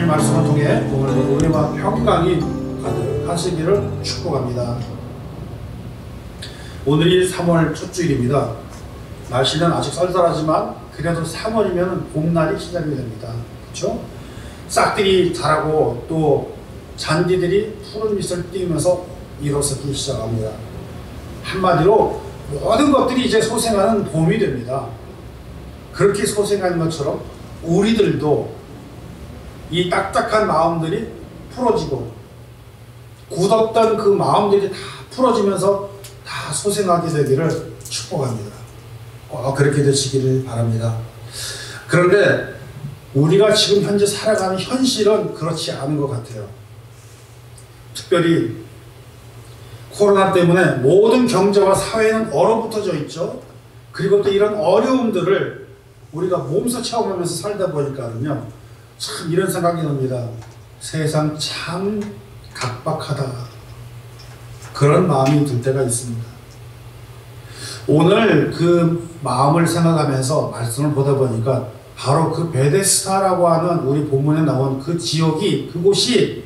말씀을 통해 오늘도 은혜와 평강이 가득하시기를 축복합니다. 오늘이 3월 첫 주일입니다. 날씨는 아직 쌀쌀하지만 그래도 3월이면 봄날이 시작이 됩니다. 그렇죠? 싹들이 자라고 또 잔디들이 푸른 빛을 띠면서 일어서기 시작합니다. 한마디로 모든 것들이 이제 소생하는 봄이 됩니다. 그렇게 소생하는 것처럼 우리들도 이 딱딱한 마음들이 풀어지고 굳었던 그 마음들이 다 풀어지면서 다 소생하게 되기를 축복합니다. 그렇게 되시기를 바랍니다. 그런데 우리가 지금 현재 살아가는 현실은 그렇지 않은 것 같아요. 특별히 코로나 때문에 모든 경제와 사회는 얼어붙어져 있죠. 그리고 또 이런 어려움들을 우리가 몸소 체험하면서 살다 보니까는요, 참 이런 생각이 듭니다. 세상 참 각박하다. 그런 마음이 들 때가 있습니다. 오늘 그 마음을 생각하면서 말씀을 보다 보니까 바로 그 베데스다라고 하는 우리 본문에 나온 그 지역이, 그곳이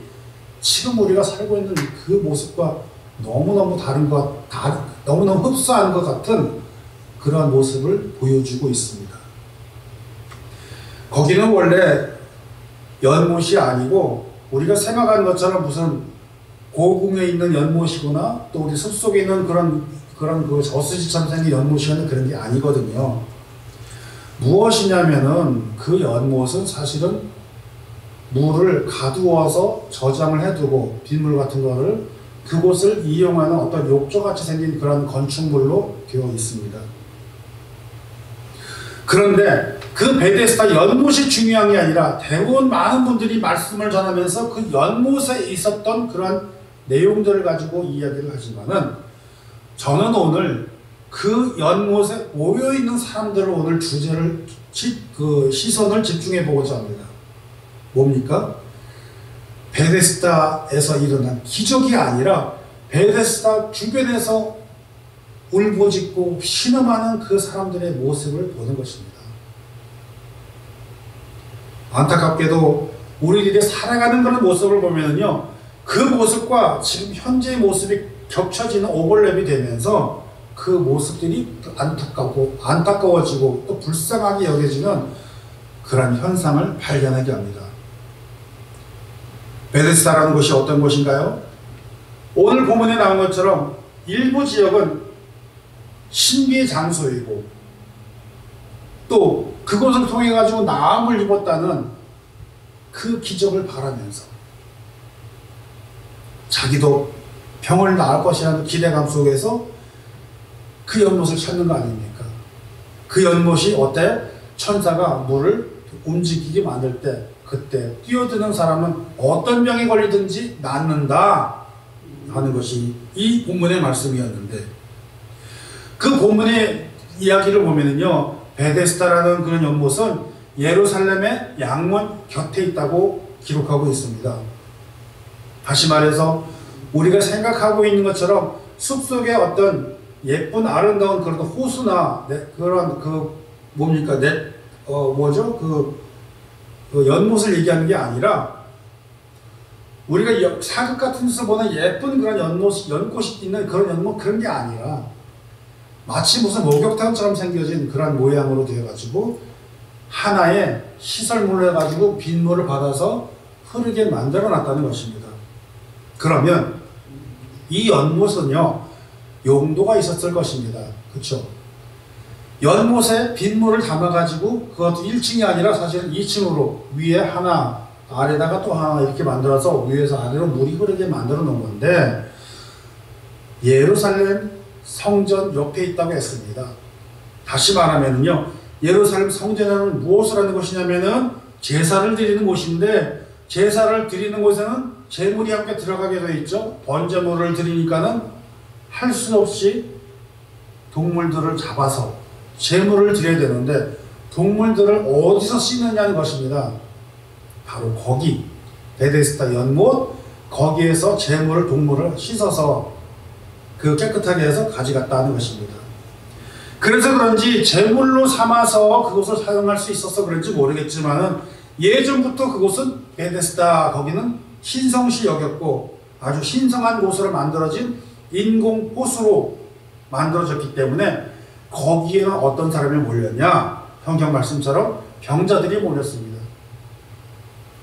지금 우리가 살고 있는 그 모습과 너무너무 다른 것, 너무너무 흡사한 것 같은 그러한 모습을 보여주고 있습니다. 거기는 원래 연못이 아니고 우리가 생각하는 것처럼 무슨 고궁에 있는 연못이거나 또 우리 숲속에 있는 그런 그 저수지처럼 생긴 연못이거나 그런 게 아니거든요. 무엇이냐면은 그 연못은 사실은 물을 가두어서 저장을 해두고 빗물 같은 거를 그곳을 이용하는 어떤 욕조같이 생긴 그런 건축물로 되어 있습니다. 그런데 그 베데스다 연못이 중요한 게 아니라 대부분 많은 분들이 말씀을 전하면서 그 연못에 있었던 그런 내용들을 가지고 이야기를 하지만은 저는 오늘 그 연못에 모여있는 사람들을 오늘 주제를 시선을 집중해 보고자 합니다. 뭡니까? 베데스다에서 일어난 기적이 아니라 베데스다 주변에서 울부짖고 신음하는 그 사람들의 모습을 보는 것입니다. 안타깝게도 우리들이 살아가는 그런 모습을 보면요, 그 모습과 지금 현재의 모습이 겹쳐지는 오버랩이 되면서 그 모습들이 안타까워지고 또 불쌍하게 여겨지는 그런 현상을 발견하게 합니다. 베데스다라는 곳이 어떤 곳인가요? 오늘 본문에 나온 것처럼 일부 지역은 신비의 장소이고 또 그것을 통해 가지고 나음을 입었다는 그 기적을 바라면서 자기도 병을 나을 것이라는 기대감 속에서 그 연못을 찾는 거 아닙니까? 그 연못이 어때? 천사가 물을 움직이게 만들 때 그때 뛰어드는 사람은 어떤 병에 걸리든지 낫는다 하는 것이 이 본문의 말씀이었는데, 그 본문의 이야기를 보면은요, 베데스다라는 그런 연못은 예루살렘의 양문 곁에 있다고 기록하고 있습니다. 다시 말해서 우리가 생각하고 있는 것처럼 숲속에 어떤 예쁜 아름다운 그런 호수나 그런 그 연못을 얘기하는 게 아니라 우리가 사극 같은 데서 보는 예쁜 그런 연꽃이 있는 그런 연못, 그런 게 아니라 마치 무슨 목욕탕처럼 생겨진 그런 모양으로 되어가지고 하나의 시설물로 해가지고 빗물을 받아서 흐르게 만들어 놨다는 것입니다. 그러면 이 연못은요, 용도가 있었을 것입니다. 그렇죠? 연못에 빗물을 담아가지고 그것도 1층이 아니라 사실은 2층으로 위에 하나 아래다가 또 하나 이렇게 만들어서 위에서 아래로 물이 흐르게 만들어 놓은 건데, 예루살렘 성전 옆에 있다고 했습니다. 다시 말하면요, 예루살렘 성전에는 무엇을 하는 곳이냐면은 제사를 드리는 곳인데, 제사를 드리는 곳에는 제물이 함께 들어가게 되어 있죠. 번제물을 드리니까는 할 수 없이 동물들을 잡아서 제물을 드려야 되는데 동물들을 어디서 씻느냐는 것입니다. 바로 거기 베데스다 연못, 거기에서 제물을, 동물을 씻어서 그 깨끗하게 해서 가져갔다 하는 것입니다. 그래서 그런지 제물로 삼아서 그것을 사용할 수 있어서 그런지 모르겠지만은 예전부터 그곳은 베데스다, 거기는 신성시역이었고 아주 신성한 곳으로 만들어진 인공 호수로 만들어졌기 때문에 거기에는 어떤 사람이 몰렸냐? 성경 말씀처럼 병자들이 몰렸습니다.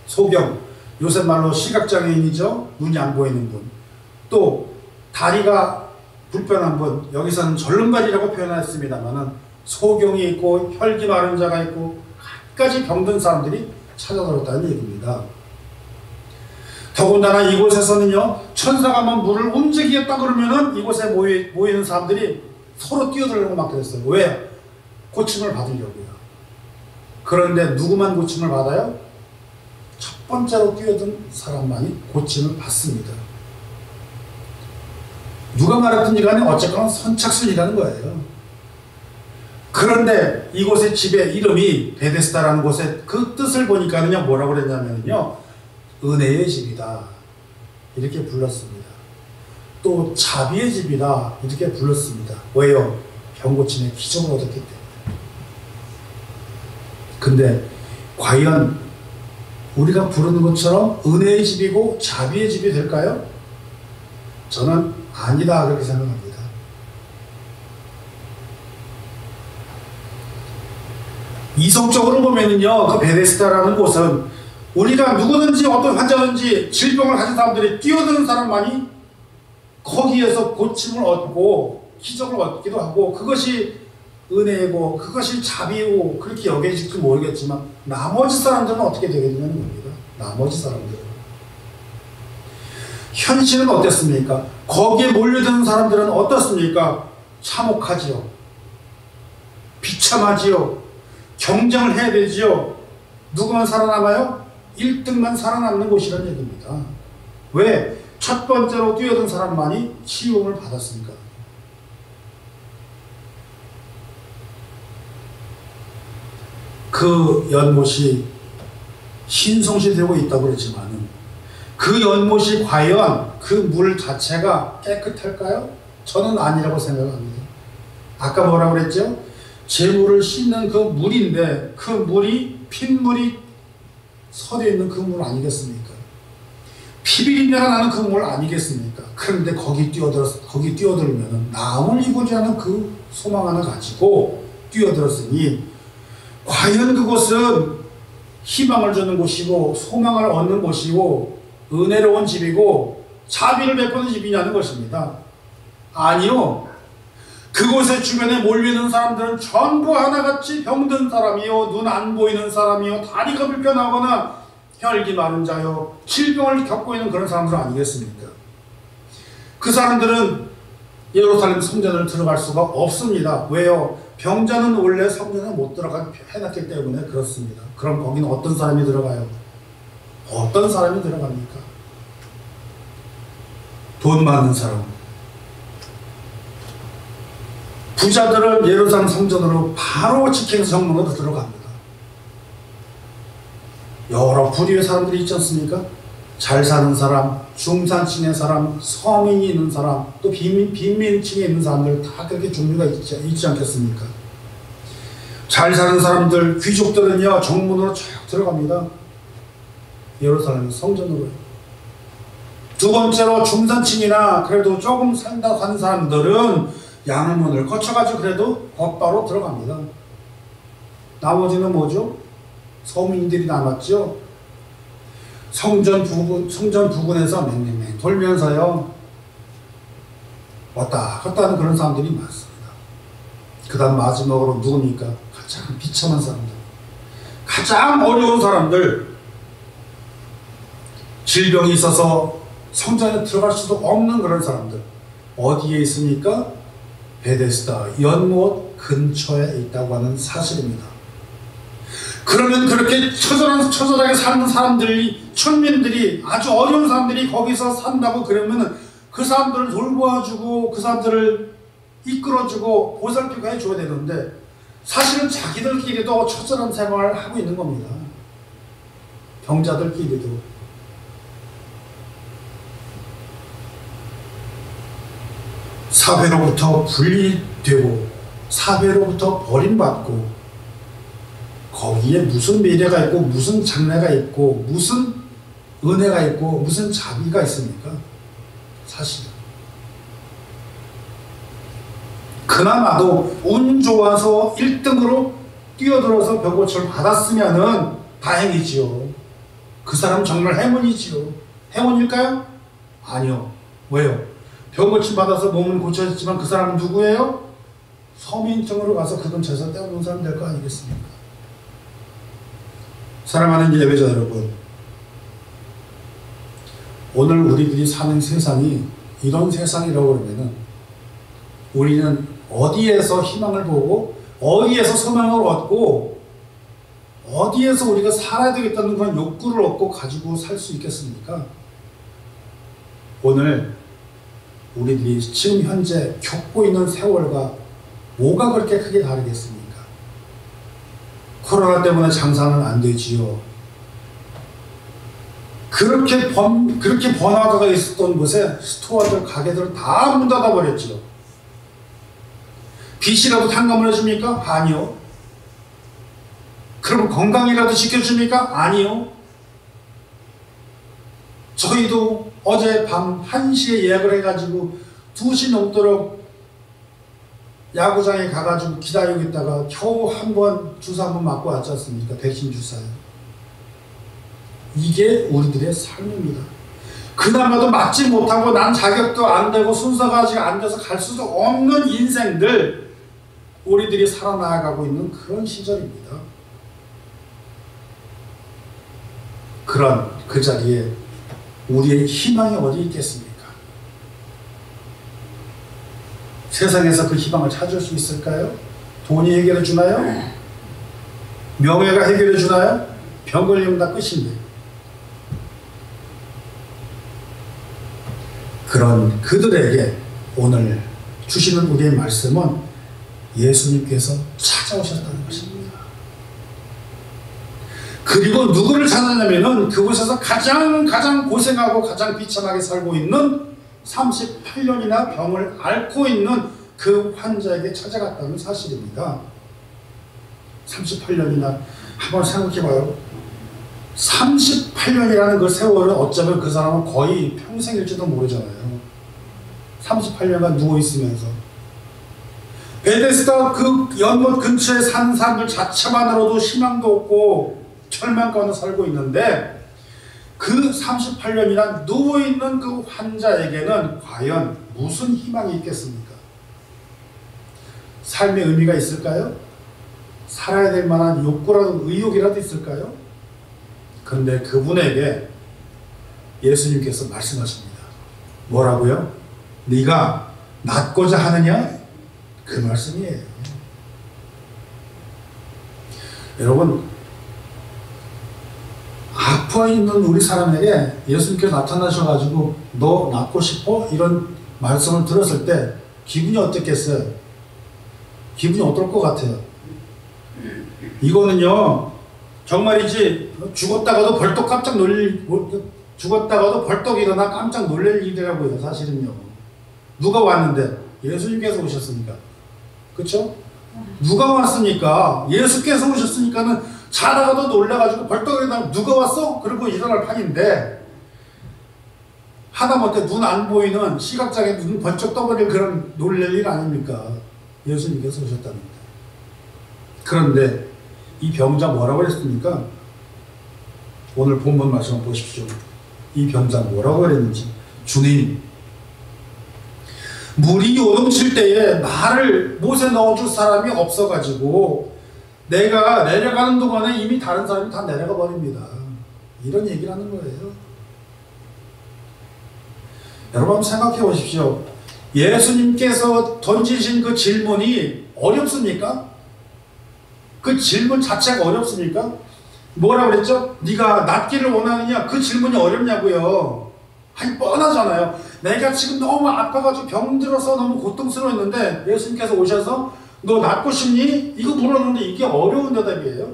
소경, 요새 말로 시각장애인이죠. 눈이 안 보이는 분. 또 다리가 불편한 분, 여기서는 절름발이라고 표현했습니다만은 소경이 있고 혈기 마른 자가 있고 갖가지 병든 사람들이 찾아들었다는 얘기입니다. 더군다나 이곳에서는요, 천사가 막 물을 움직이겠다 그러면은 이곳에 모이는 사람들이 서로 뛰어들려고 막 그랬어요. 왜? 고침을 받으려고요. 그런데 누구만 고침을 받아요? 첫 번째로 뛰어든 사람만이 고침을 받습니다. 누가 말했든지 간에 어쨌거나 선착순이라는 거예요. 그런데 이곳의 집의 이름이 베데스다라는 곳의 그 뜻을 보니까는요, 뭐라고 그랬냐면요, 은혜의 집이다 이렇게 불렀습니다. 또 자비의 집이다 이렇게 불렀습니다. 왜요? 병고침의 기적을 얻었기 때문에. 근데 과연 우리가 부르는 것처럼 은혜의 집이고 자비의 집이 될까요? 저는 아니다 그렇게 생각합니다. 이성적으로 보면은요, 그 베데스다라는 곳은 우리가 누구든지 어떤 환자든지 질병을 가진 사람들이 뛰어드는 사람만이 거기에서 고침을 얻고 기적을 얻기도 하고 그것이 은혜고 그것이 자비고 그렇게 여겨질지 모르겠지만 나머지 사람들은 어떻게 되겠냐는 겁니다. 나머지 사람들은. 현실은 어땠습니까? 거기에 몰려드는 사람들은 어떻습니까? 참혹하지요. 비참하지요. 경쟁을 해야 되지요. 누구만 살아남아요? 1등만 살아남는 곳이라는 얘기입니다. 왜? 첫 번째로 뛰어든 사람만이 치유를 받았으니까. 그 연못이 신성시 되고 있다고 그러지만은 그 연못이 과연 그 물 자체가 깨끗할까요? 저는 아니라고 생각합니다. 아까 뭐라고 그랬죠? 재물을 씻는 그 물인데 그 물이 핏물이 서려 있는 그 물 아니겠습니까? 피비린내가 나는 그 물 아니겠습니까? 그런데 거기 뛰어들면은 남을 이고자 하는 그 소망 하나 가지고 뛰어들었으니 과연 그곳은 희망을 주는 곳이고 소망을 얻는 곳이고 은혜로운 집이고 자비를 베푸는 집이냐는 것입니다. 아니요. 그곳의 주변에 몰리는 사람들은 전부 하나같이 병든 사람이요, 눈 안 보이는 사람이요, 다리가 불편하거나 혈기 마른 자요, 질병을 겪고 있는 그런 사람들 아니겠습니까? 그 사람들은 예루살렘 성전을 들어갈 수가 없습니다. 왜요? 병자는 원래 성전에 못 들어가게 해놨기 때문에 그렇습니다. 그럼 거기는 어떤 사람이 들어가요? 어떤 사람이 들어갑니까? 돈 많은 사람. 부자들은 예루살렘 성전으로 바로 직행해서 정문으로 들어갑니다. 여러 부류의 사람들이 있지 않습니까? 잘 사는 사람, 중산층의 사람, 서민이 있는 사람, 또 빈민층에 있는 사람들 다 그렇게 종류가 있지 않겠습니까? 잘 사는 사람들, 귀족들은요, 정문으로 쭉 들어갑니다. 예루살렘 성전으로요. 두 번째로 중산층이나 그래도 조금 산다 하는 사람들은 양문을 거쳐가지고 그래도 곧바로 들어갑니다. 나머지는 뭐죠? 서민들이 남았죠. 성전 부근에서 맹맹맹 돌면서요 왔다 갔다 하는 그런 사람들이 많습니다. 그 다음 마지막으로 누굽니까? 가장 비참한 사람들, 가장 어려운 사람들, 질병이 있어서 성전에 들어갈 수도 없는 그런 사람들 어디에 있습니까? 베데스다 연못 근처에 있다고 하는 사실입니다. 그러면 그렇게 처절하게 사는 사람들이, 천민들이, 아주 어려운 사람들이 거기서 산다고 그러면 그 사람들을 돌보아주고 그 사람들을 이끌어주고 보살피고 해줘야 되는데 사실은 자기들끼리도 처절한 생활을 하고 있는 겁니다. 병자들끼리도. 사회로부터 분리되고 사회로부터 버림받고 거기에 무슨 미래가 있고 무슨 장래가 있고 무슨 은혜가 있고 무슨 자비가 있습니까? 사실은. 그나마도 운 좋아서 1등으로 뛰어들어서 벽고침을 받았으면은 다행이지요. 그 사람 정말 행운이지요. 행운일까요? 아니요. 왜요? 벽고침 받아서 몸은 고쳐졌지만 그 사람은 누구예요? 서민증으로 가서 그 근처에서 떼어놓은 사람 될 거 아니겠습니까? 사랑하는 예배자 여러분, 오늘 우리들이 사는 세상이 이런 세상이라고 그러면은 우리는 어디에서 희망을 보고 어디에서 소망을 얻고 어디에서 우리가 살아야 되겠다는 그런 욕구를 얻고 가지고 살 수 있겠습니까? 오늘 우리들이 지금 현재 겪고 있는 세월과 뭐가 그렇게 크게 다르겠습니까? 코로나 때문에 장사는 안 되지요. 그렇게 번화가가 있었던 곳에 스토어들, 가게들을 다 문 닫아 버렸지요. 빚이라도 탕감을 해줍니까? 아니요. 그럼 건강이라도 지켜줍니까? 아니요. 저희도 어제 밤 1시에 예약을 해가지고 2시 넘도록 야구장에 가가지고 기다리고 있다가 겨우 한번 주사 한번 맞고 왔지 않습니까? 백신 주사요. 이게 우리들의 삶입니다. 그나마도 맞지 못하고 난 자격도 안 되고 순서가 아직 안 돼서 갈 수도 없는 인생들 우리들이 살아나가고 있는 그런 시절입니다. 그런 그 자리에 우리의 희망이 어디 있겠습니까? 세상에서 그 희망을 찾을 수 있을까요? 돈이 해결해 주나요? 명예가 해결해 주나요? 병 걸리면 다 끝인데. 그런 그들에게 오늘 주시는 우리의 말씀은 예수님께서 찾아오셨다는 것입니다. 그리고 누구를 찾았냐면은 그곳에서 가장 고생하고 가장 비참하게 살고 있는 38년이나 병을 앓고 있는 그 환자에게 찾아갔다는 사실입니다. 38년이나 한번 생각해봐요. 38년이라는 그 세월은 어쩌면 그 사람은 거의 평생일지도 모르잖아요. 38년간 누워있으면서 베데스다 그 연못 근처에 사는 사람들 자체만으로도 희망도 없고 절망 가운데 살고 있는데 그 38년이나 누워있는 그 환자에게는 과연 무슨 희망이 있겠습니까? 삶의 의미가 있을까요? 살아야 될 만한 욕구라도 의욕이라도 있을까요? 그런데 그분에게 예수님께서 말씀하십니다. 뭐라고요? 네가 낫고자 하느냐? 그 말씀이에요. 여러분, 아파 있는 우리 사람에게 예수님께서 나타나셔가지고 너 낫고 싶어? 이런 말씀을 들었을 때 기분이 어떻겠어요? 기분이 어떨 것 같아요? 이거는요 정말이지 죽었다가도 벌떡 일어나 깜짝 놀랄 일이라고요. 사실은요. 누가 왔는데? 예수님께서 오셨으니까. 그쵸? 누가 왔으니까? 예수께서 오셨으니까는 자다가도 놀라가지고 벌떡 일어나 누가 왔어? 그리고 일어날 판인데 하다못해 눈 안 보이는 시각장애 눈 번쩍 떠버릴 그런 놀랄 일 아닙니까? 예수님께서 오셨답니다. 그런데 이 병자 뭐라고 했습니까? 오늘 본문 말씀을 보십시오. 이 병자 뭐라고 그랬는지. 주님, 물이 요동칠 때에 나를 못에 넣어줄 사람이 없어가지고 내가 내려가는 동안에 이미 다른 사람이 다 내려가 버립니다. 이런 얘기를 하는 거예요. 여러분 한번 생각해 보십시오. 예수님께서 던지신 그 질문이 어렵습니까? 그 질문 자체가 어렵습니까? 뭐라고 그랬죠? 네가 낫기를 원하느냐? 그 질문이 어렵냐고요. 아니 뻔하잖아요. 내가 지금 너무 아파가지고 병들어서 너무 고통스러웠는데 예수님께서 오셔서 너 낫고 싶니? 이거 물었는데 이게 어려운 대답이에요.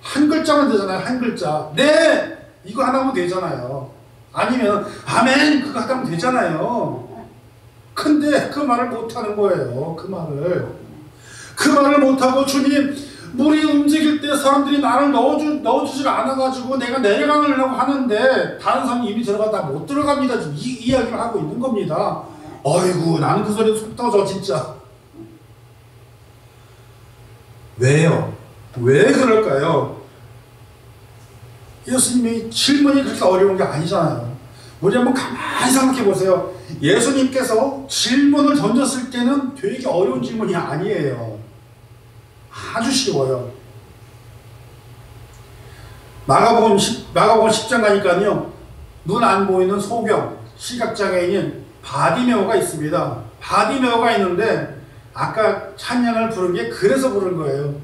한 글자면 되잖아요. 한 글자. 네! 이거 하나면 되잖아요. 아니면 아멘! 그거 하면 되잖아요. 근데 그 말을 못하는 거예요. 그 말을 못하고 주님 물이 움직일 때 사람들이 나를 넣어주질 않아가지고 내가 내려가려고 하는데 다른 사람이 이미 들어가다 못 들어갑니다. 지금 이 이야기를 하고 있는 겁니다. 어이구, 나는 그 소리에 속 터져 진짜. 왜요? 왜 그럴까요? 예수님의 질문이 그렇게 어려운 게 아니잖아요. 우리 한번 가만히 생각해 보세요. 예수님께서 질문을 던졌을 때는 되게 어려운 질문이 아니에요. 아주 쉬워요. 마가복음 10장 가니까요, 눈 안 보이는 소경, 시각장애인인 바디메오가 있습니다. 바디메오가 있는데 아까 찬양을 부른 게 그래서 부른 거예요.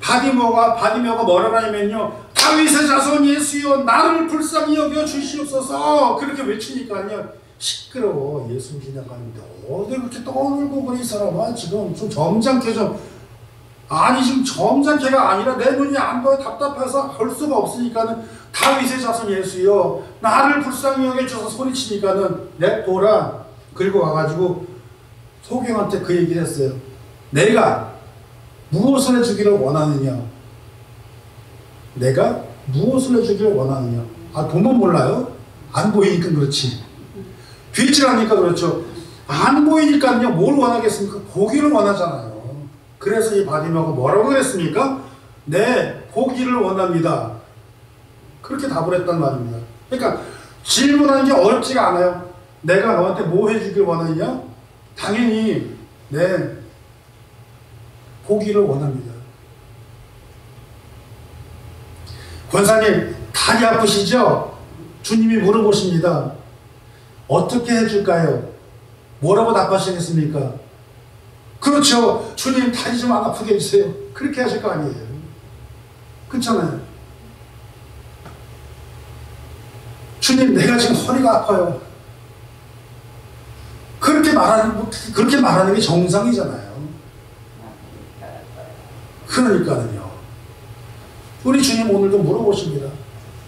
바디메오가 뭐라고 하냐면요, 다윗의 자손 예수여 나를 불쌍히 여겨 주시옵소서, 그렇게 외치니까요 시끄러워. 예수 지나가는데 어디 그렇게 떠들고 그래. 이 사람아 지금 좀 점잖게 좀, 아니 지금 점잖게가 아니라 내 눈이 안 보여 답답해서 할 수가 없으니까는 다윗의 자손 예수여 나를 불쌍히 여겨줘서 소리치니까는 냅둬라. 그리고 와가지고 소경한테 그 얘기를 했어요. 내가 무엇을 해주기를 원하느냐? 내가 무엇을 해주기를 원하느냐? 아, 보면 몰라요? 안 보이니까 그렇지. 빛을 하니까 그렇죠. 안 보이니까요 뭘 원하겠습니까? 보기를 원하잖아요. 그래서 이 바디메오가 뭐라고 그랬습니까? 네, 보기를 원합니다. 그렇게 답을 했단 말입니다. 그러니까 질문하는 게 어렵지가 않아요. 내가 너한테 뭐 해주길 원하느냐? 당연히 네, 보기를 원합니다. 권사님, 다리 아프시죠? 주님이 물어보십니다. 어떻게 해줄까요? 뭐라고 답하시겠습니까? 그렇죠. 주님, 다리 좀 안 아프게 해주세요. 그렇게 하실 거 아니에요. 그렇잖아요. 주님, 내가 지금 허리가 아파요. 그렇게 말하는 게 정상이잖아요. 그러니까는요, 우리 주님 오늘도 물어보십니다.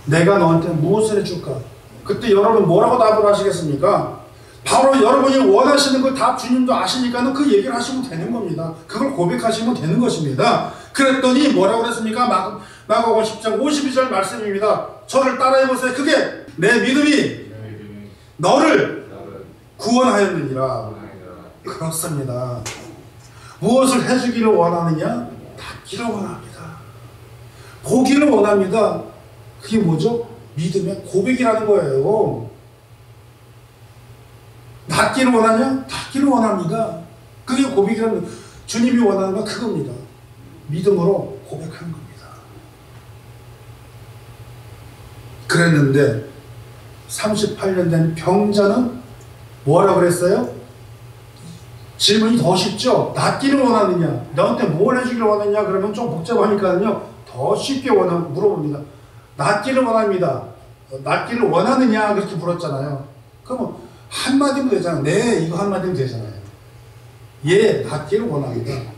내가 너한테 무엇을 해줄까? 그때 여러분 뭐라고 답을 하시겠습니까? 바로 여러분이 원하시는 걸 다 주님도 아시니까는 그 얘기를 하시면 되는 겁니다. 그걸 고백하시면 되는 것입니다. 그랬더니 뭐라고 그랬습니까? 마가복음 10장 52절 말씀입니다. 저를 따라해보세요. 그게 내 믿음이 너를 구원하였느니라. 그렇습니다. 무엇을 해주기를 원하느냐? 닿기를 원합니다. 보기를 원합니다. 그게 뭐죠? 믿음의 고백이라는 거예요. 닿기를 원하냐? 닿기를 원합니다. 그게 고백이라는 거예요. 주님이 원하는 건 그겁니다. 믿음으로 고백하는 겁니다. 그랬는데 38년 된 병자는 뭐라고 그랬어요? 질문이 더 쉽죠? 낫기를 원하느냐? 너한테 뭘 해주기를 원하느냐? 그러면 좀 복잡하니까요 더 쉽게 물어봅니다. 낫기를 원합니다. 낫기를 원하느냐? 그렇게 물었잖아요. 그러면 한마디면 되잖아요. 네, 이거 한마디면 되잖아요. 예, 낫기를 원합니다.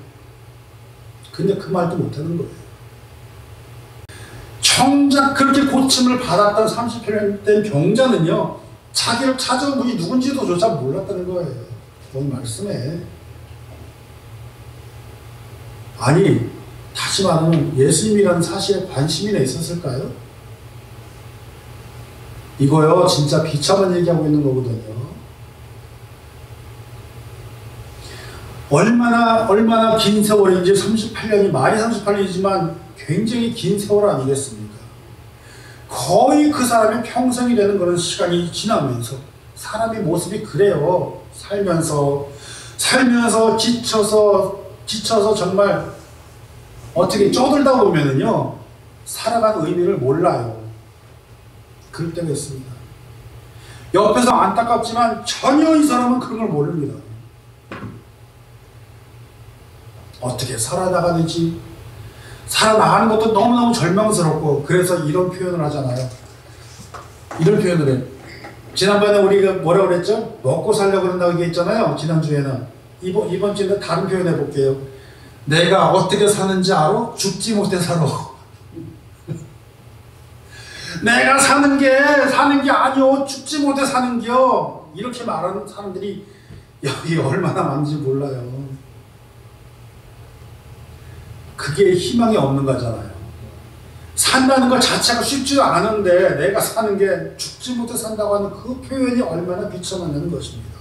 근데 그 말도 못하는 거예요. 정작 그렇게 고침을 받았던 38년 된 병자는요, 자기를 찾아온 분이 누군지도 조차 몰랐다는 거예요. 오늘 말씀에. 아니, 다시 말하면 예수님이라는 사실에 관심이나 있었을까요? 이거요, 진짜 비참한 얘기하고 있는 거거든요. 얼마나 긴 세월인지 38년이, 말이 38년이지만 굉장히 긴 세월 아니겠습니까? 거의 그 사람의 평생이 되는 그런 시간이 지나면서 사람의 모습이 그래요. 살면서 지쳐서 정말 어떻게 쪼들다 보면은요, 살아가는 의미를 몰라요. 그럴 때가 있습니다. 옆에서 안타깝지만 전혀 이 사람은 그런 걸 모릅니다. 어떻게 살아나가는지, 살아나가는 것도 너무너무 절망스럽고, 그래서 이런 표현을 하잖아요. 이런 표현을 해요. 지난번에 우리가 뭐라고 그랬죠? 먹고 살려고 그런다고 얘기했잖아요. 지난주에는. 이번 주에는 다른 표현 해볼게요. 내가 어떻게 사는지 알아? 죽지 못해 살아. 내가 사는 게 아니오. 죽지 못해 사는겨. 이렇게 말하는 사람들이 여기 얼마나 많은지 몰라요. 그게 희망이 없는 거잖아요. 산다는 것 자체가 쉽지도 않은데 내가 사는 게 죽지 못해 산다고 하는 그 표현이 얼마나 비참하냐는 것입니다.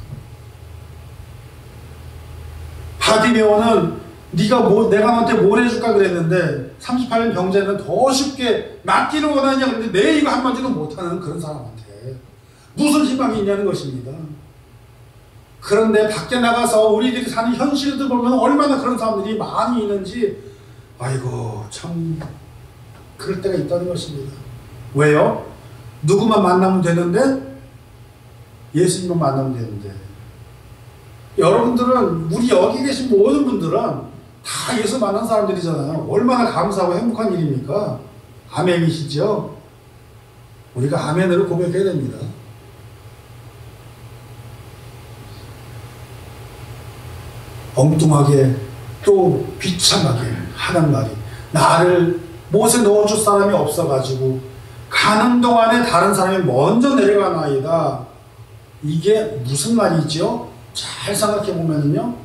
바디메오는 네가 내가 너한테 뭘 해줄까 그랬는데 38년 병자는 더 쉽게 낫기를 원하냐 근데 내 이거 한마디도 못하는 그런 사람한테 무슨 희망이 있냐는 것입니다. 그런데 밖에 나가서 우리들이 사는 현실을 보면 얼마나 그런 사람들이 많이 있는지 아이고 참 그럴 때가 있다는 것입니다. 왜요? 누구만 만나면 되는데 예수님만 만나면 되는데 여러분들은 우리 여기 계신 모든 분들은 다 예수 만난 사람들이잖아요. 얼마나 감사하고 행복한 일입니까? 아멘이시죠? 우리가 아멘으로 고백해야 됩니다. 엉뚱하게 또 비참하게 하는 말이 나를 못에 넣어줄 사람이 없어가지고 가는 동안에 다른 사람이 먼저 내려가나이다. 이게 무슨 말이죠? 잘 생각해보면요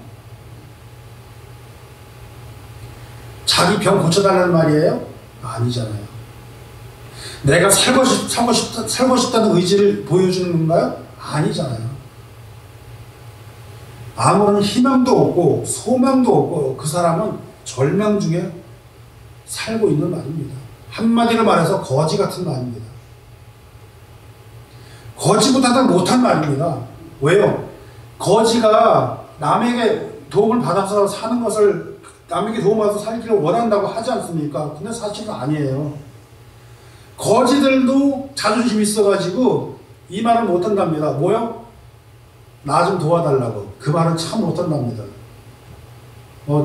자기 병 고쳐달라는 말이에요? 아니잖아요. 내가 살고 싶다는 의지를 보여주는 건가요? 아니잖아요. 아무런 희망도 없고 소망도 없고 그 사람은 절망 중에 살고 있는 말입니다. 한마디로 말해서 거지 같은 말입니다. 거지보다 못한 말입니다. 왜요? 거지가 남에게 도움을 받아서 사는 것을 남에게 도움을 받아서 살기를 원한다고 하지 않습니까? 근데 사실은 아니에요. 거지들도 자존심이 있어가지고 이 말을 못한답니다. 뭐요? 나 좀 도와달라고. 그 말은 참 못한답니다.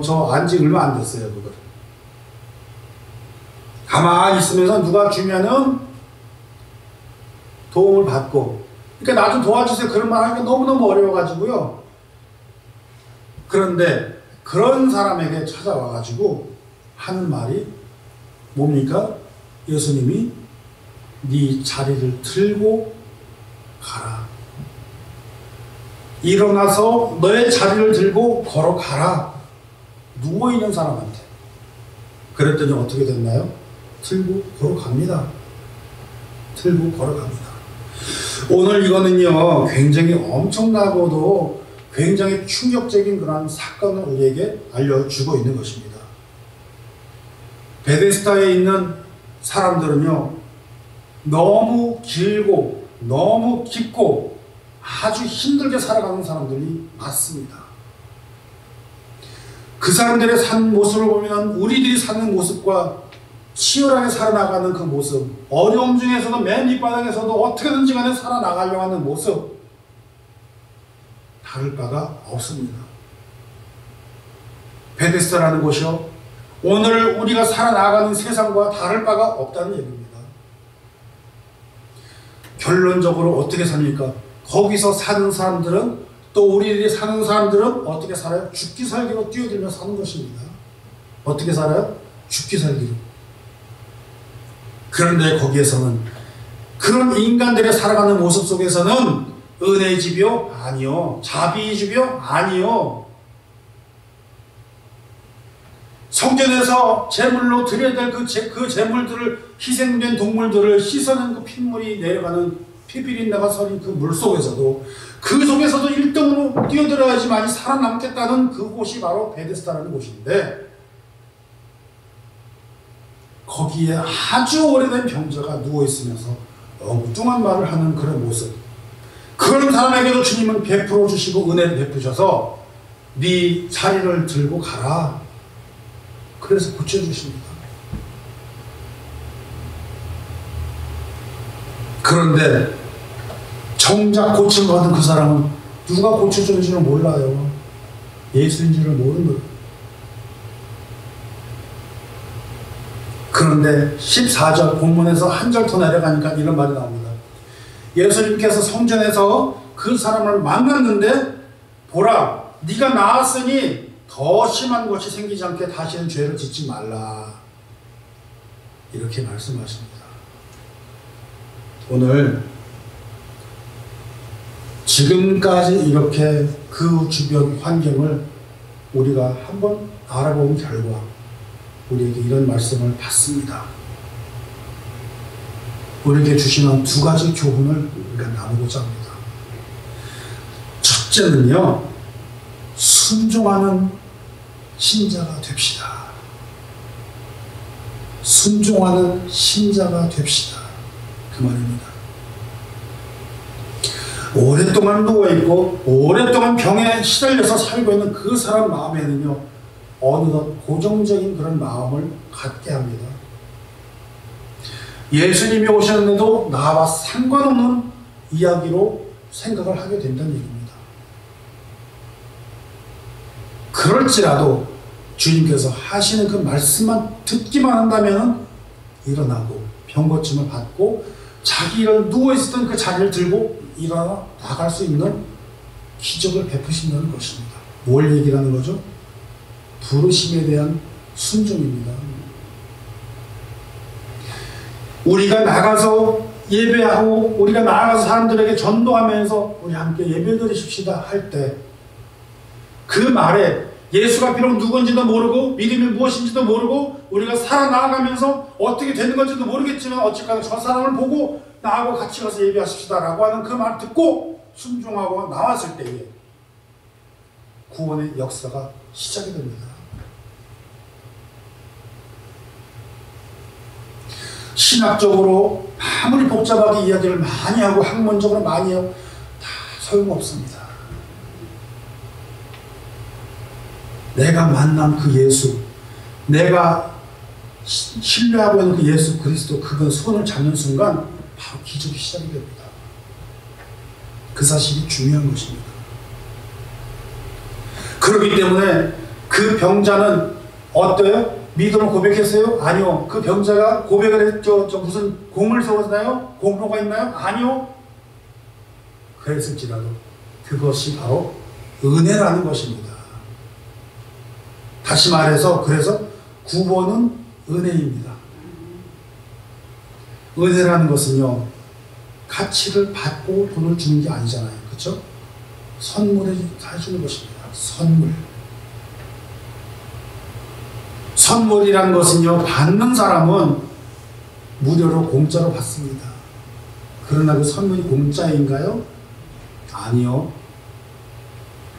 저 안지 얼마 안 됐어요. 그걸. 가만히 있으면서 누가 주면은 도움을 받고 그러니까 나 좀 도와주세요 그런 말 하기가 너무너무 어려워가지고요. 그런데 그런 사람에게 찾아와가지고 하는 말이 뭡니까? 예수님이 네 자리를 들고 가라. 일어나서 너의 자리를 들고 걸어가라. 누워있는 사람한테. 그랬더니 어떻게 됐나요? 들고 걸어갑니다. 들고 걸어갑니다. 오늘 이거는요 굉장히 엄청나고도 굉장히 충격적인 그런 사건을 우리에게 알려주고 있는 것입니다. 베데스다에 있는 사람들은요 너무 길고 너무 깊고 아주 힘들게 살아가는 사람들이 많습니다. 그 사람들의 산 모습을 보면 우리들이 사는 모습과 치열하게 살아나가는 그 모습, 어려움 중에서도 맨 밑바닥에서도 어떻게든지 간에 살아나가려고 하는 모습 다를 바가 없습니다. 베데스다라는 곳이요 오늘 우리가 살아나가는 세상과 다를 바가 없다는 얘기입니다. 결론적으로 어떻게 삽니까? 거기서 사는 사람들은 또 우리들이 사는 사람들은 어떻게 살아요? 죽기 살기로 뛰어들며 사는 것입니다. 어떻게 살아요? 죽기 살기로. 그런데 거기에서는 그런 인간들의 살아가는 모습 속에서는 은혜의 집이요? 아니요. 자비의 집이요? 아니요. 성전에서 제물로 드려야 될 그 제물들을 희생된 동물들을 씻어낸 그 핏물이 내려가는 피비린내가 서린 그 물 속에서도 그 속에서도 1등으로 뛰어들어야지만이 살아남겠다는 그곳이 바로 베데스다라는 곳인데 거기에 아주 오래된 병자가 누워있으면서 엉뚱한 말을 하는 그런 모습 그런 사람에게도 주님은 베풀어 주시고 은혜를 베푸셔서 네 자리를 들고 가라 그래서 고쳐주십니다. 그런데 정작 고침받은 그 사람은 누가 고쳐주는지는 몰라요. 예수인지를 모르는 거예요. 그런데 14절 본문에서 한 절 더 내려가니까 이런 말이 나옵니다. 예수님께서 성전에서 그 사람을 만났는데 보라 네가 나았으니 더 심한 것이 생기지 않게 다시는 죄를 짓지 말라 이렇게 말씀하십니다. 오늘 지금까지 이렇게 그 주변 환경을 우리가 한번 알아본 결과 우리에게 이런 말씀을 받습니다. 우리에게 주시는 두 가지 교훈을 우리가 나누고자 합니다. 첫째는요, 순종하는 신자가 됩시다. 순종하는 신자가 됩시다. 그 말입니다. 오랫동안 누워있고 오랫동안 병에 시달려서 살고 있는 그 사람 마음에는요, 어느덧 고정적인 그런 마음을 갖게 합니다. 예수님이 오셨는데도 나와 상관없는 이야기로 생각을 하게 된다는 얘기입니다. 그럴지라도 주님께서 하시는 그 말씀만 듣기만 한다면 일어나고 병고침을 받고 자기 이런 누워있었던 그 자리를 들고 일어나 나갈 수 있는 기적을 베푸신다는 것입니다. 뭘 얘기하는 거죠? 부르심에 대한 순종입니다. 우리가 나가서 예배하고 우리가 나가서 사람들에게 전도하면서 우리 함께 예배드리십시다 할 때 그 말에 예수가 비록 누군지도 모르고 믿음이 무엇인지도 모르고 우리가 살아나가면서 어떻게 되는 건지도 모르겠지만 어쨌거나 저 사람을 보고 나하고 같이 가서 예배하십시다 라고 하는 그 말 듣고 순종하고 나왔을 때에 구원의 역사가 시작이 됩니다. 신학적으로 아무리 복잡하게 이야기를 많이 하고 학문적으로 많이 하고 다 소용없습니다. 내가 만난 그 예수, 내가 신뢰하고 있는 그 예수 그리스도, 그분 손을 잡는 순간 바로 기적이 시작이 됩니다. 그 사실이 중요한 것입니다. 그렇기 때문에 그 병자는 어때요? 믿음을 고백했어요? 아니요. 그 병자가 고백을 했죠. 무슨 공을 세웠나요? 공로가 있나요? 아니요. 그랬을지라도 그것이 바로 은혜라는 것입니다. 다시 말해서 그래서 구원은 은혜입니다. 은혜라는 것은요, 가치를 받고 돈을 주는 게 아니잖아요. 그렇죠? 선물을 해주는 것입니다. 선물. 선물이란 것은요, 받는 사람은 무료로 공짜로 받습니다. 그러나 그 선물이 공짜인가요? 아니요.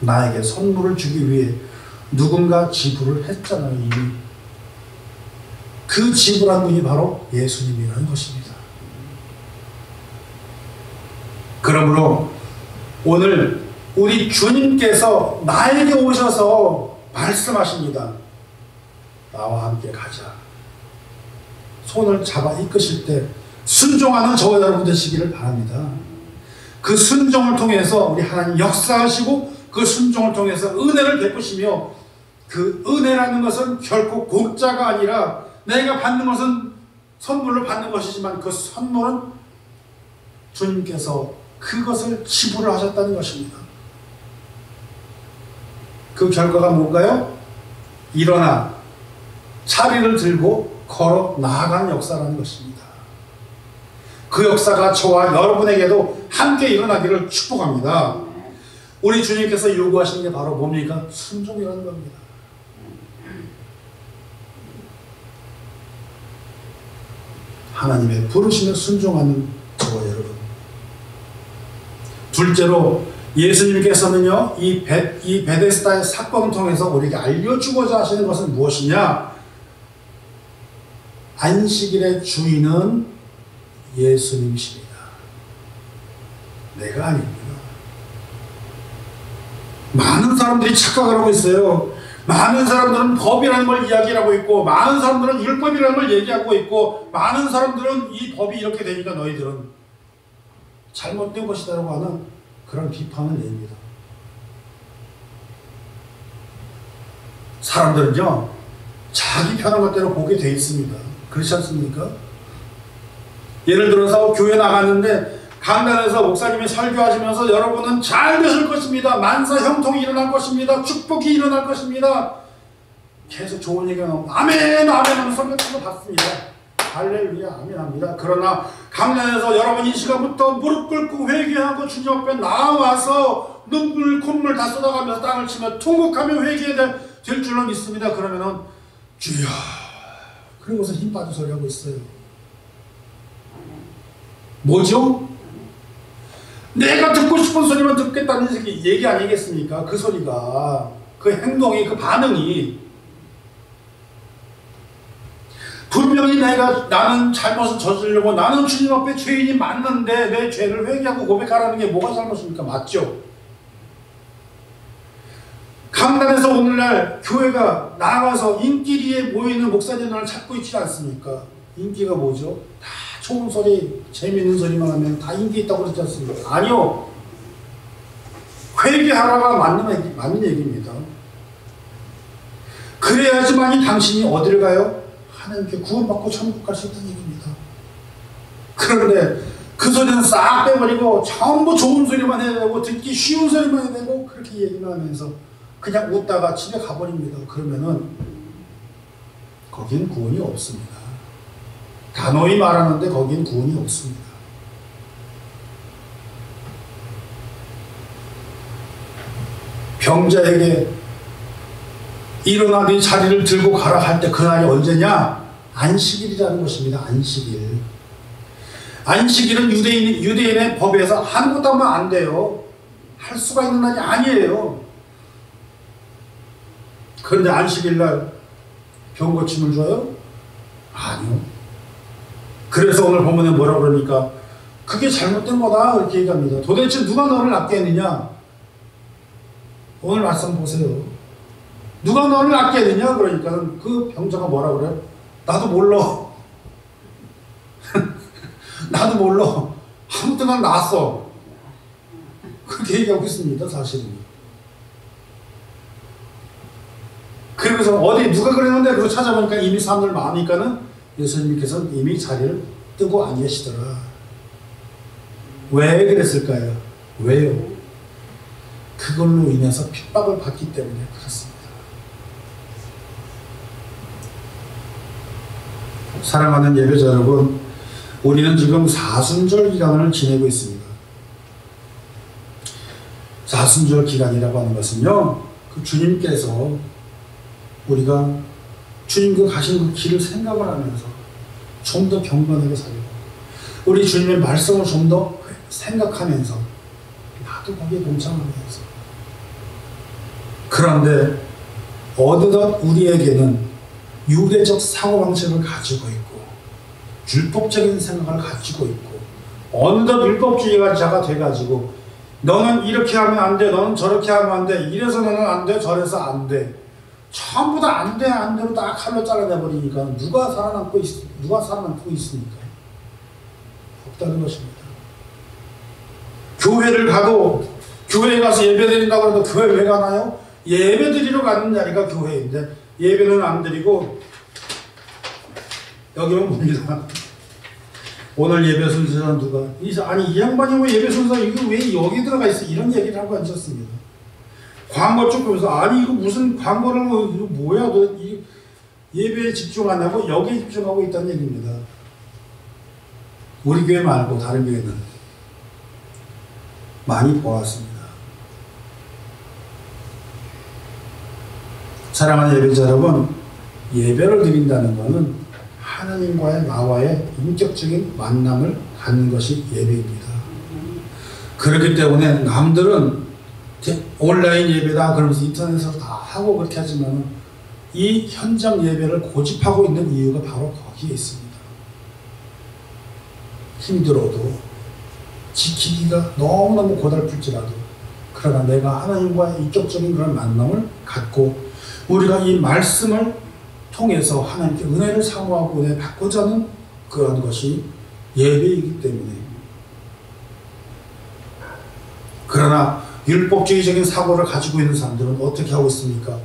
나에게 선물을 주기 위해 누군가 지불을 했잖아요, 이미. 그 지불한 분이 바로 예수님이라는 것입니다. 그러므로 오늘 우리 주님께서 나에게 오셔서 말씀하십니다. 나와 함께 가자. 손을 잡아 이끄실 때 순종하는 저와 여러분 되시기를 바랍니다. 그 순종을 통해서 우리 하나님 역사하시고 그 순종을 통해서 은혜를 베푸시며, 그 은혜라는 것은 결코 공짜가 아니라 내가 받는 것은 선물로 받는 것이지만 그 선물은 주님께서 그것을 지불을 하셨다는 것입니다. 그 결과가 뭔가요? 일어나 자리를 들고 걸어 나아가는 역사라는 것입니다. 그 역사가 저와 여러분에게도 함께 일어나기를 축복합니다. 우리 주님께서 요구하시는 게 바로 뭡니까? 순종이라는 겁니다. 하나님의 부르심에 순종하는 저와 여러분. 둘째로 예수님께서는요, 이 베데스다의 사건을 통해서 우리에게 알려주고자 하시는 것은 무엇이냐? 안식일의 주인은 예수님이십니다. 내가 아닙니다. 많은 사람들이 착각을 하고 있어요. 많은 사람들은 법이라는 걸 이야기하고 있고, 많은 사람들은 율법이라는 걸 얘기하고 있고, 많은 사람들은 이 법이 이렇게 되니까 너희들은 잘못된 것이다라고 하는 그런 비판을 냅니다. 사람들은요, 자기 편한 것대로 보게 돼 있습니다. 그렇지 않습니까? 예를 들어서 교회 나갔는데 강단에서 목사님이 설교하시면서 여러분은 잘 되실 것입니다. 만사 형통이 일어날 것입니다. 축복이 일어날 것입니다. 계속 좋은 얘기가 나오고 아멘 아멘 하면 설교도 받습니다. 할렐루야 아멘 합니다. 그러나 강단에서 여러분 이 시간부터 무릎 꿇고 회개하고 주님 앞에 나와서 눈물 콧물 다 쏟아가면서 땅을 치며 통곡하며 회개해야 될 줄로 믿습니다. 그러면은 주여 그러고서 힘 빠진 소리 하고 있어요. 뭐죠? 내가 듣고 싶은 소리만 듣겠다는 얘기 아니겠습니까? 그 소리가, 그 행동이, 그 반응이. 분명히 나는 잘못을 저지르고 나는 주님 앞에 죄인이 맞는데 내 죄를 회개하고 고백하라는 게 뭐가 잘못입니까? 맞죠? 강단에서 오늘날 교회가 나가서 인기리에 모이는 목사님들을 찾고 있지 않습니까? 인기가 뭐죠? 다 좋은 소리, 재미있는 소리만 하면 다 인기 있다고 그러지 않습니까? 아니요. 회개하라가 맞는 얘기입니다. 그래야지만이 당신이 어디를 가요? 하나님께 구원받고 천국 갈 수 있다는 얘기입니다. 그런데 그 소리는 싹 빼버리고 전부 좋은 소리만 해야 되고 듣기 쉬운 소리만 해야 되고 그렇게 얘기만 하면서 그냥 웃다가 집에 가버립니다. 그러면은 거긴 구원이 없습니다. 단호히 말하는데 거긴 구원이 없습니다. 병자에게 일어나 네 자리를 들고 가라 할 때 그날이 언제냐? 안식일이라는 것입니다. 안식일. 안식일은 유대인의 법에서 아무것도 하면 안 돼요. 할 수가 있는 날이 아니에요. 그런데 안식일 날 병 고침을 줘요? 아니요. 그래서 오늘 본문에 뭐라 그러니까 그게 잘못된 거다 이렇게 얘기합니다. 도대체 누가 너를 낫게 했느냐? 오늘 말씀 보세요. 누가 너를 낫게 했느냐? 그러니까 그 병자가 뭐라 그래요? 나도 몰라. 나도 몰라. 아무튼 난 나았어. 그렇게 얘기하고 있습니다. 사실은. 그래서 어디 누가 그랬는데 그거 찾아보니까 이미 사람들 많으니까는 예수님께서는 이미 자리를 뜨고 안 계시더라. 왜 그랬을까요? 왜요? 그걸로 인해서 핍박을 받기 때문에 그렇습니다. 사랑하는 예배자 여러분, 우리는 지금 사순절 기간을 지내고 있습니다. 사순절 기간이라고 하는 것은요, 그 주님께서 우리가 주님과 가신 그 길을 생각을 하면서 좀 더 경건하게 살고 우리 주님의 말씀을 좀 더 생각하면서 나도 거기에 동참하면서 그런데 어느덧 우리에게는 유대적 사고방식을 가지고 있고 율법적인 생각을 가지고 있고 어느덧 율법주의자가 돼가지고 너는 이렇게 하면 안 돼, 너는 저렇게 하면 안 돼, 이래서 너는 안 돼, 저래서 안 돼. 전부 다 안 돼, 안 되로 다 칼로 잘라내버리니까 누가 살아남고 있습니까? 없다는 것입니다. 교회를 가도 교회에 가서 예배 드린다고 해도 교회 왜 가나요? 예배 드리러 가는 자리가 교회인데 예배는 안 드리고 여기만 봅니다. 오늘 예배 순서는 누가? 아니 이 양반이 왜 예배 순서 이거 왜 여기 들어가 있어? 이런 얘기를 하고 앉았습니다. 광고 쭉 보면서 아니 이거 무슨 광고를 이거 뭐야? 너 이 예배에 집중 안 하고 여기에 집중하고 있다는 얘기입니다. 우리 교회 말고 다른 교회는 많이 보았습니다. 사랑하는 예배자 여러분, 예배를 드린다는 것은 하나님과의 나와의 인격적인 만남을 갖는 것이 예배입니다. 그렇기 때문에 남들은 온라인 예배다 그러면서 인터넷에서 다 하고 그렇게 하지만 이 현장 예배를 고집하고 있는 이유가 바로 거기에 있습니다. 힘들어도 지키기가 너무너무 고달플지라도 그러나 내가 하나님과의 인격적인 그런 만남을 갖고 우리가 이 말씀을 통해서 하나님께 은혜를 사모하고 은혜 받고자 하는 그런 것이 예배이기 때문에 그러나 율법주의적인 사고를 가지고 있는 사람들은 어떻게 하고 있습니까?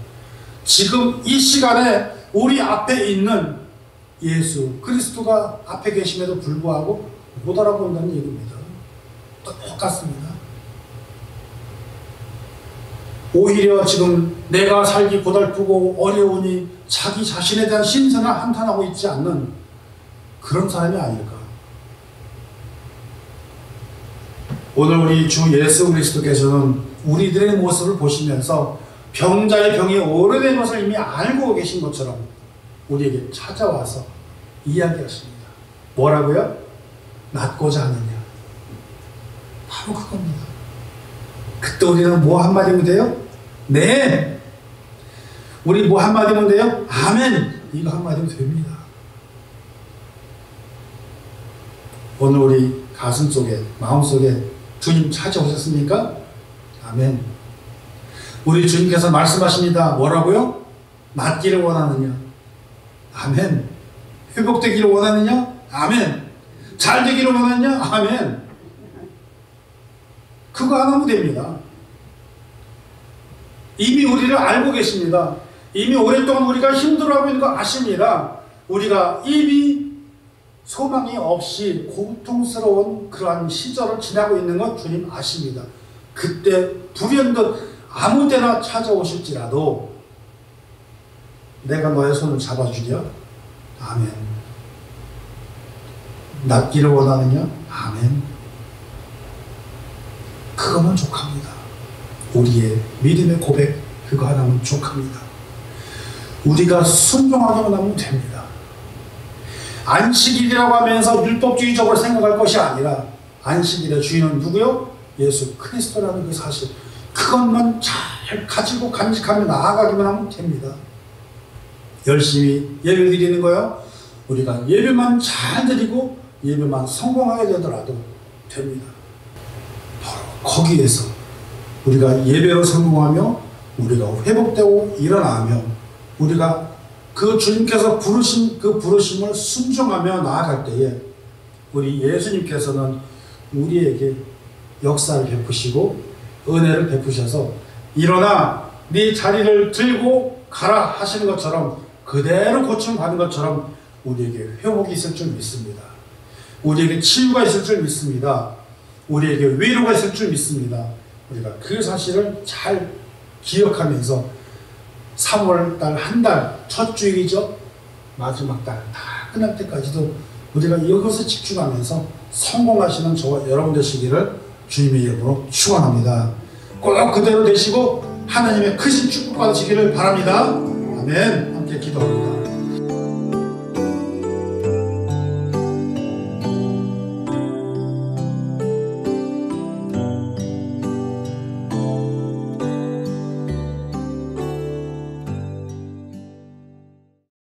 지금 이 시간에 우리 앞에 있는 예수 그리스도가 앞에 계심에도 불구하고 못 알아본다는 얘기입니다. 똑같습니다. 오히려 지금 내가 살기 고달프고 어려우니 자기 자신에 대한 신선을 한탄하고 있지 않는 그런 사람이 아닐까. 오늘 우리 주 예수 그리스도께서는 우리들의 모습을 보시면서 병자의 병이 오래된 것을 이미 알고 계신 것처럼 우리에게 찾아와서 이야기하십니다. 뭐라고요? 낫고자 하느냐. 바로 그겁니다. 그때 우리는 뭐 한마디면 돼요? 네. 우리 뭐 한마디면 돼요? 아멘. 이거 한마디면 됩니다. 오늘 우리 가슴 속에, 마음 속에 주님 찾아오셨습니까? 아멘. 우리 주님께서 말씀하십니다. 뭐라고요? 낫기를 원하느냐? 아멘. 회복되기를 원하느냐? 아멘. 잘 되기를 원하느냐? 아멘. 그거 하나면 됩니다. 이미 우리를 알고 계십니다. 이미 오랫동안 우리가 힘들어하고 있는 거 아십니다. 우리가 이미 소망이 없이 고통스러운 그러한 시절을 지나고 있는 건 주님 아십니다. 그때 불현듯 아무 때나 찾아오실지라도 내가 너의 손을 잡아주랴? 아멘. 낫기를 원하느냐? 아멘. 그거면 족합니다. 우리의 믿음의 고백 그거 하나면 족합니다. 우리가 순종하기만 하면 됩니다. 안식일이라고 하면서 율법주의적으로 생각할 것이 아니라 안식일의 주인은 누구요? 예수 그리스도라는 그 사실, 그것만 잘 가지고 간직하며 나아가기만 하면 됩니다. 열심히 예배를 드리는 거요. 우리가 예배만 잘 드리고 예배만 성공하게 되더라도 됩니다. 바로 거기에서 우리가 예배로 성공하며 우리가 회복되고 일어나며 우리가 그 주님께서 부르신 그 부르심을 순종하며 나아갈 때에 우리 예수님께서는 우리에게 역사를 베푸시고 은혜를 베푸셔서 일어나 네 자리를 들고 가라 하시는 것처럼 그대로 고침 받는 것처럼 우리에게 회복이 있을 줄 믿습니다. 우리에게 치유가 있을 줄 믿습니다. 우리에게 위로가 있을 줄 믿습니다. 우리가 그 사실을 잘 기억하면서 3월달 한 달 첫 주일이죠. 마지막 달 다 끝날 때까지도 우리가 이것에 집중하면서 성공하시는 저와 여러분 되시기를 주님의 이름으로 축원합니다. 꼭 그대로 되시고 하나님의 크신 축복 받으시기를 바랍니다. 아멘. 함께 기도합니다.